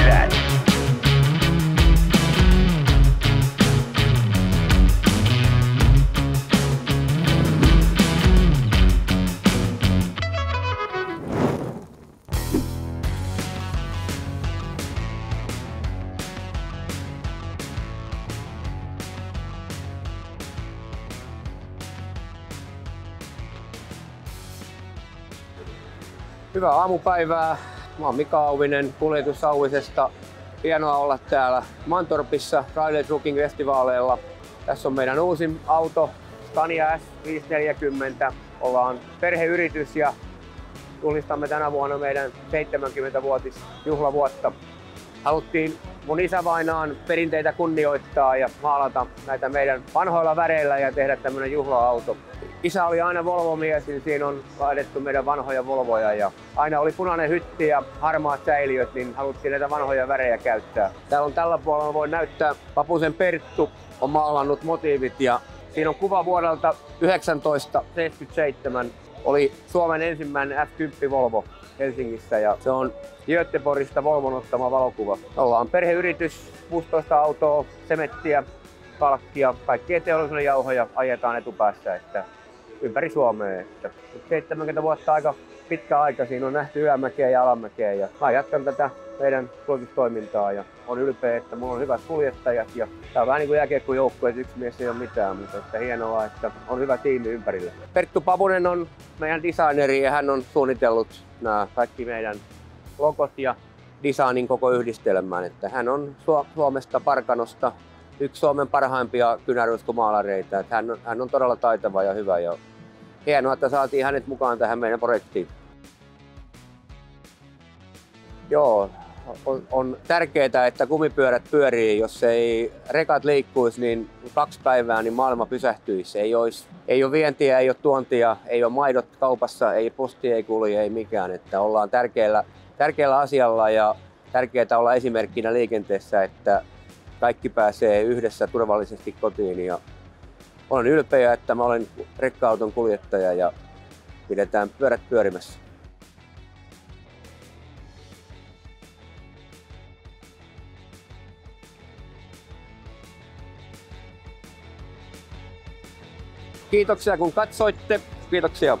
that. Hyvää aamupäivää. Mä oon Mika Auvinen Kuljetus Auvisesta. Hienoa olla täällä Mantorpissa Ride Trucking Festivaaleilla. Tässä on meidän uusin auto, Scania S540. Ollaan perheyritys ja juhlistamme tänä vuonna meidän 70-vuotisjuhlavuotta. Haluttiin mun isävainaan perinteitä kunnioittaa ja maalata näitä meidän vanhoilla väreillä ja tehdä tämmönen juhla-auto. Isä oli aina Volvo-mies, niin siinä on laitettu meidän vanhoja Volvoja ja aina oli punainen hytti ja harmaat säiliöt, niin haluttiin näitä vanhoja värejä käyttää. Täällä on tällä puolella, voi näyttää, Papusen Perttu on maalannut motiivit ja siinä on kuva vuodelta 1977. Oli Suomen ensimmäinen F10 Volvo Helsingissä ja se on Göteborgista Volvon ottama valokuva. Ollaan perheyritys, 16 autoa, sementtiä, kalkkia, kaikkia teollisuuden jauhoja ajetaan etupäässä että ympäri Suomea. 70 vuotta aika pitkä aika, siinä on nähty ylämäkeä ja alamäkeä ja mä jatkan tätä meidän kuljetustoimintaa ja on ylpeä, että mulla on hyvät kuljettajat ja tää on vähän niin kuin jääkiekkojoukkue, että yksi mies ei ole mitään, mutta että hienoa, että on hyvä tiimi ympärillä. Perttu Papunen on meidän designeri ja hän on suunnitellut nämä kaikki meidän logot ja designin koko yhdistelmään, että hän on Suomesta Parkanosta yksi Suomen parhaimpia kynäruiskumaalareita. Hän on todella taitava ja hyvä ja hienoa, että saatiin hänet mukaan tähän meidän projektiin. Joo, on tärkeää, että kumipyörät pyörii. Jos ei rekat liikkuisi, niin 2 päivää niin maailma pysähtyisi. Ei ole vientiä, ei ole tuontia, ei ole maidot kaupassa, ei posti, ei kulje, ei mikään. Että ollaan tärkeällä asialla ja tärkeää olla esimerkkinä liikenteessä, että kaikki pääsee yhdessä turvallisesti kotiin ja olen ylpeä, että mä olen rekka-auton kuljettaja ja pidetään pyörät pyörimässä. Kiitoksia kun katsoitte. Kiitoksia.